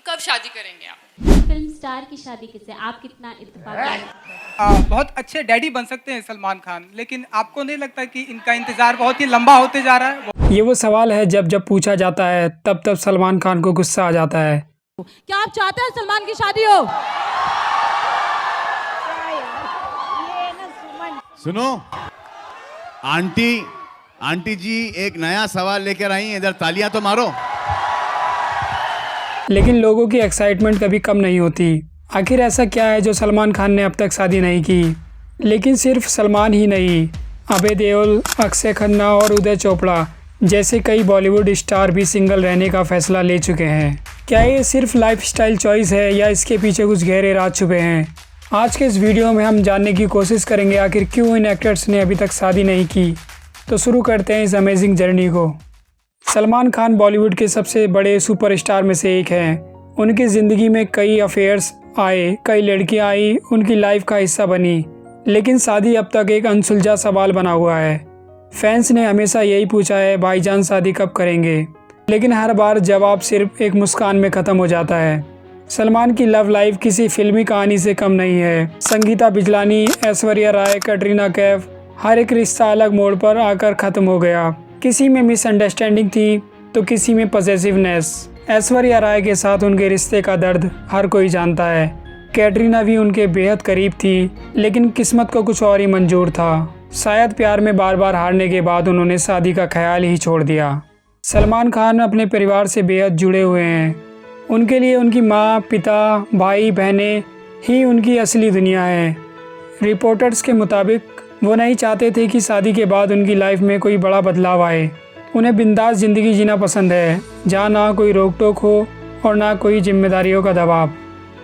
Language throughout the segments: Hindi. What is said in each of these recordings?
कब शादी करेंगे आप? फिल्म स्टार की शादी किससे, आप कितना इत्तेफाक? बहुत अच्छे डैडी बन सकते हैं सलमान खान, लेकिन आपको नहीं लगता कि इनका इंतजार बहुत ही लंबा होते जा रहा है? ये वो सवाल है जब जब पूछा जाता है तब तब सलमान खान को गुस्सा आ जाता है। क्या आप चाहते हैं सलमान की शादी हो? सुनो, आंटी जी एक नया सवाल लेकर आई हैं, इधर तालियां तो मारो। लेकिन लोगों की एक्साइटमेंट कभी कम नहीं होती। आखिर ऐसा क्या है जो सलमान खान ने अब तक शादी नहीं की? लेकिन सिर्फ सलमान ही नहीं, अभय देओल, अक्षय खन्ना और उदय चोपड़ा जैसे कई बॉलीवुड स्टार भी सिंगल रहने का फैसला ले चुके हैं। क्या ये सिर्फ लाइफस्टाइल चॉइस है या इसके पीछे कुछ गहरे राज छुपे हैं? आज के इस वीडियो में हम जानने की कोशिश करेंगे आखिर क्यों इन एक्टर्स ने अभी तक शादी नहीं की। तो शुरू करते हैं इस अमेजिंग जर्नी को। सलमान खान बॉलीवुड के सबसे बड़े सुपरस्टार में से एक हैं। उनकी ज़िंदगी में कई अफेयर्स आए, कई लड़कियां आई, उनकी लाइफ का हिस्सा बनी, लेकिन शादी अब तक एक अनसुलझा सवाल बना हुआ है। फैंस ने हमेशा यही पूछा है, भाईजान शादी कब करेंगे? लेकिन हर बार जवाब सिर्फ एक मुस्कान में ख़त्म हो जाता है। सलमान की लव लाइफ किसी फिल्मी कहानी से कम नहीं है। संगीता बिजलानी, ऐश्वर्या राय, कटरीना कैफ, हर एक रिश्ता अलग मोड़ पर आकर ख़त्म हो गया। किसी में मिसअंडरस्टैंडिंग थी तो किसी में पॉसेसिवनेस। ऐश्वर्या राय के साथ उनके रिश्ते का दर्द हर कोई जानता है। कैटरीना भी उनके बेहद करीब थी, लेकिन किस्मत को कुछ और ही मंजूर था। शायद प्यार में बार बार हारने के बाद उन्होंने शादी का ख्याल ही छोड़ दिया। सलमान खान अपने परिवार से बेहद जुड़े हुए हैं। उनके लिए उनकी माँ, पिता, भाई बहनें ही उनकी असली दुनिया है। रिपोर्टर्स के मुताबिक वो नहीं चाहते थे कि शादी के बाद उनकी लाइफ में कोई बड़ा बदलाव आए। उन्हें बिंदास ज़िंदगी जीना पसंद है, जहाँ ना कोई रोक टोक हो और ना कोई जिम्मेदारियों का दबाव।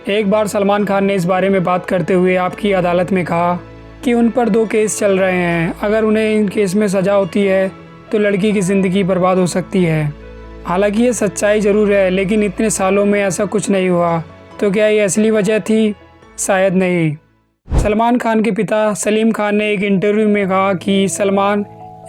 एक बार सलमान खान ने इस बारे में बात करते हुए आपकी अदालत में कहा कि उन पर 2 केस चल रहे हैं। अगर उन्हें इन केस में सज़ा होती है तो लड़की की ज़िंदगी बर्बाद हो सकती है। हालांकि ये सच्चाई ज़रूर है, लेकिन इतने सालों में ऐसा कुछ नहीं हुआ। तो क्या ये असली वजह थी? शायद नहीं। सलमान खान के पिता सलीम खान ने एक इंटरव्यू में कहा कि सलमान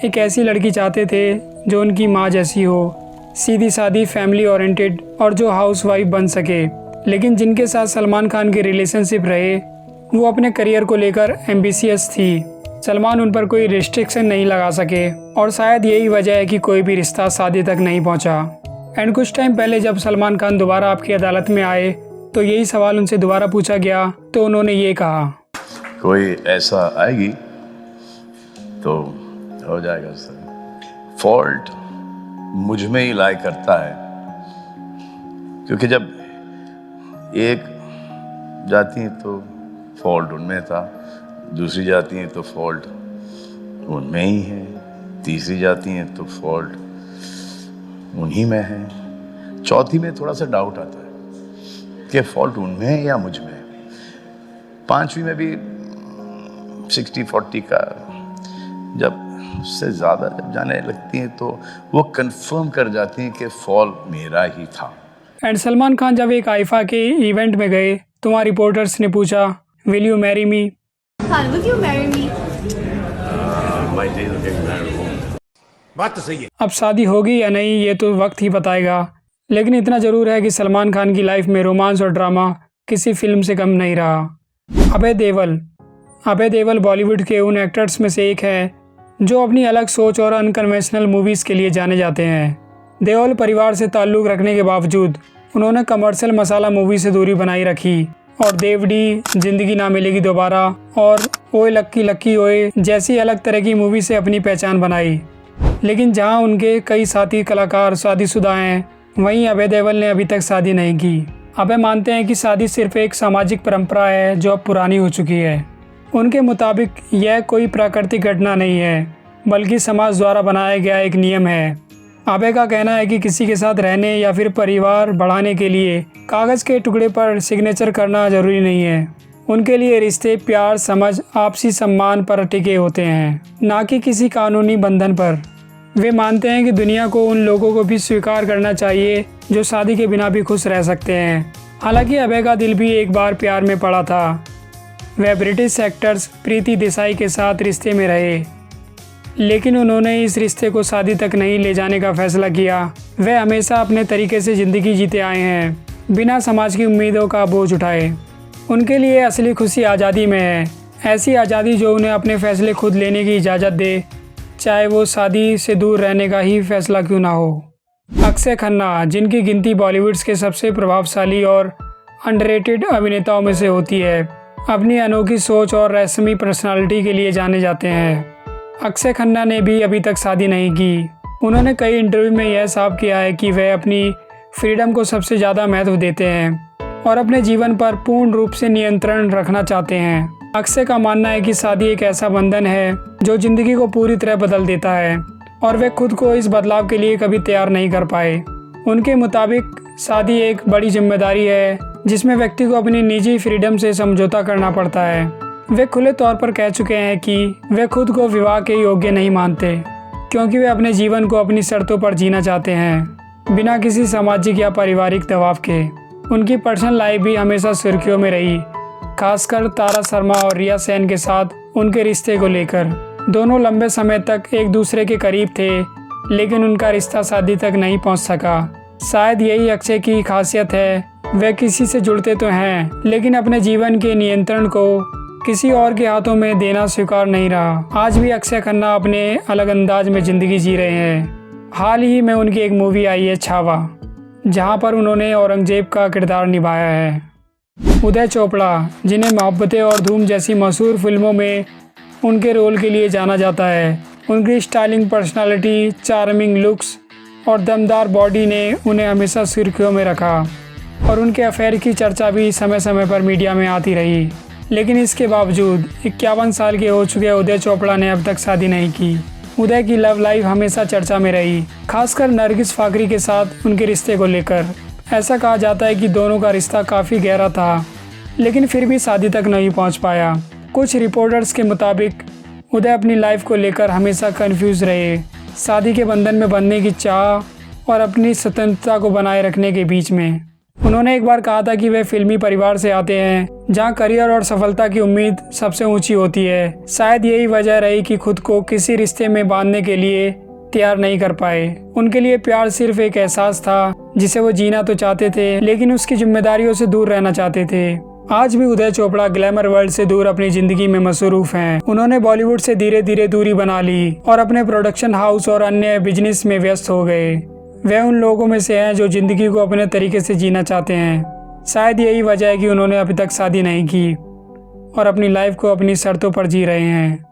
एक ऐसी लड़की चाहते थे जो उनकी माँ जैसी हो, सीधी सादी, फैमिली ओरिएंटेड और जो हाउसवाइफ बन सके। लेकिन जिनके साथ सलमान खान के रिलेशनशिप रहे वो अपने करियर को लेकर एम्बिशियस थी। सलमान उन पर कोई रिस्ट्रिक्शन नहीं लगा सके और शायद यही वजह है कि कोई भी रिश्ता शादी तक नहीं पहुंचा। एंड कुछ टाइम पहले जब सलमान खान दोबारा आपकी अदालत में आए तो यही सवाल उनसे दोबारा पूछा गया तो उन्होंने ये कहा, कोई ऐसा आएगी तो हो जाएगा सर। फॉल्ट मुझ में ही लाई करता है, क्योंकि जब एक जाती है तो फॉल्ट उनमें था, दूसरी जाती है तो फॉल्ट उनमें ही है, तीसरी जाती है तो फॉल्ट उन्हीं में है, चौथी में थोड़ा सा डाउट आता है कि फॉल्ट उनमें है या मुझ में है, पांचवी में भी 60-40 का जब उससे ज़्यादा जब जाने लगती हैं तो वो कंफर्म कर जाती हैं कि फॉल्ट मेरा ही था। एंड सलमान खान जब एक आईफा के इवेंट में गए तो वहाँ रिपोर्टर्स ने पूछा, विल यू मैरी मी? बात तो सही है। अब शादी होगी या नहीं ये तो वक्त ही बताएगा, लेकिन इतना ज़रूर है कि सलमान खान की लाइफ में रोमांस और ड्रामा किसी फिल्म से कम नहीं रहा। अभय देओल बॉलीवुड के उन एक्टर्स में से एक है जो अपनी अलग सोच और अनकन्वेंशनल मूवीज़ के लिए जाने जाते हैं। देओल परिवार से ताल्लुक़ रखने के बावजूद उन्होंने कमर्शियल मसाला मूवी से दूरी बनाई रखी और देवडी, जिंदगी ना मिलेगी दोबारा और ओए लक्की लक्की ओए जैसी अलग तरह की मूवी से अपनी पहचान बनाई। लेकिन जहां उनके कई साथी कलाकार शादीशुदा हैं, वहीं अभय देओल ने अभी तक शादी नहीं की। अभय मानते हैं कि शादी सिर्फ एक सामाजिक परंपरा है जो अब पुरानी हो चुकी है। उनके मुताबिक यह कोई प्राकृतिक घटना नहीं है, बल्कि समाज द्वारा बनाया गया एक नियम है। अभय का कहना है कि किसी के साथ रहने या फिर परिवार बढ़ाने के लिए कागज़ के टुकड़े पर सिग्नेचर करना जरूरी नहीं है। उनके लिए रिश्ते प्यार, समझ, आपसी सम्मान पर टिके होते हैं, ना कि किसी कानूनी बंधन पर। वे मानते हैं कि दुनिया को उन लोगों को भी स्वीकार करना चाहिए जो शादी के बिना भी खुश रह सकते हैं। हालांकि अभय का दिल भी एक बार प्यार में पड़ा था। वह ब्रिटिश एक्टर्स प्रीति देसाई के साथ रिश्ते में रहे, लेकिन उन्होंने इस रिश्ते को शादी तक नहीं ले जाने का फैसला किया। वह हमेशा अपने तरीके से ज़िंदगी जीते आए हैं। बिना समाज की उम्मीदों का बोझ उठाए। उनके लिए असली खुशी आज़ादी में है, ऐसी आज़ादी जो उन्हें अपने फैसले खुद लेने की इजाज़त दे, चाहे वो शादी से दूर रहने का ही फैसला क्यों ना हो। अक्षय खन्ना, जिनकी गिनती बॉलीवुड के सबसे प्रभावशाली और अंडररेटेड अभिनेताओं में से होती है, अपनी अनोखी सोच और रहस्यमयी पर्सनालिटी के लिए जाने जाते हैं। अक्षय खन्ना ने भी अभी तक शादी नहीं की। उन्होंने कई इंटरव्यू में यह साफ किया है कि वे अपनी फ्रीडम को सबसे ज़्यादा महत्व देते हैं और अपने जीवन पर पूर्ण रूप से नियंत्रण रखना चाहते हैं। अक्षय का मानना है कि शादी एक ऐसा बंधन है जो ज़िंदगी को पूरी तरह बदल देता है और वे खुद को इस बदलाव के लिए कभी तैयार नहीं कर पाए। उनके मुताबिक शादी एक बड़ी जिम्मेदारी है जिसमें व्यक्ति को अपनी निजी फ्रीडम से समझौता करना पड़ता है। वे खुले तौर पर कह चुके हैं कि वे खुद को विवाह के योग्य नहीं मानते क्योंकि वे अपने जीवन को अपनी शर्तों पर जीना चाहते हैं, बिना किसी सामाजिक या पारिवारिक दबाव के। उनकी पर्सनल लाइफ भी हमेशा सुर्खियों में रही, खासकर तारा शर्मा और रिया सेन के साथ उनके रिश्ते को लेकर। दोनों लंबे समय तक एक दूसरे के करीब थे, लेकिन उनका रिश्ता शादी तक नहीं पहुंच सका। शायद यही अक्षय की खासियत है, वे किसी से जुड़ते तो हैं, लेकिन अपने जीवन के नियंत्रण को किसी और के हाथों में देना स्वीकार नहीं रहा। आज भी अक्षय खन्ना अपने अलग अंदाज में ज़िंदगी जी रहे हैं। हाल ही में उनकी एक मूवी आई है छावा, जहां पर उन्होंने औरंगजेब का किरदार निभाया है। उदय चोपड़ा, जिन्हें मोहब्बतें और धूम जैसी मशहूर फिल्मों में उनके रोल के लिए जाना जाता है, उनकी स्टाइलिंग पर्सनालिटी, चार्मिंग लुक्स और दमदार बॉडी ने उन्हें हमेशा सुर्खियों में रखा और उनके अफेयर की चर्चा भी समय समय पर मीडिया में आती रही। लेकिन इसके बावजूद 51 साल के हो चुके उदय चोपड़ा ने अब तक शादी नहीं की। उदय की लव लाइफ हमेशा चर्चा में रही, खासकर नरगिस फाकरी के साथ उनके रिश्ते को लेकर। ऐसा कहा जाता है कि दोनों का रिश्ता काफ़ी गहरा था, लेकिन फिर भी शादी तक नहीं पहुंच पाया। कुछ रिपोर्टर्स के मुताबिक उदय अपनी लाइफ को लेकर हमेशा कंफ्यूज रहे, शादी के बंधन में बंधने की चाह और अपनी स्वतंत्रता को बनाए रखने के बीच में। उन्होंने एक बार कहा था कि वे फिल्मी परिवार से आते हैं जहां करियर और सफलता की उम्मीद सबसे ऊंची होती है। शायद यही वजह रही कि खुद को किसी रिश्ते में बांधने के लिए तैयार नहीं कर पाए। उनके लिए प्यार सिर्फ एक एहसास था जिसे वो जीना तो चाहते थे, लेकिन उसकी जिम्मेदारियों से दूर रहना चाहते थे। आज भी उदय चोपड़ा ग्लैमर वर्ल्ड से दूर अपनी जिंदगी में मसरूफ हैं। उन्होंने बॉलीवुड से धीरे धीरे दूरी बना ली और अपने प्रोडक्शन हाउस और अन्य बिजनेस में व्यस्त हो गए। वे उन लोगों में से हैं जो जिंदगी को अपने तरीके से जीना चाहते हैं। शायद यही वजह है कि उन्होंने अभी तक शादी नहीं की और अपनी लाइफ को अपनी शर्तों पर जी रहे हैं।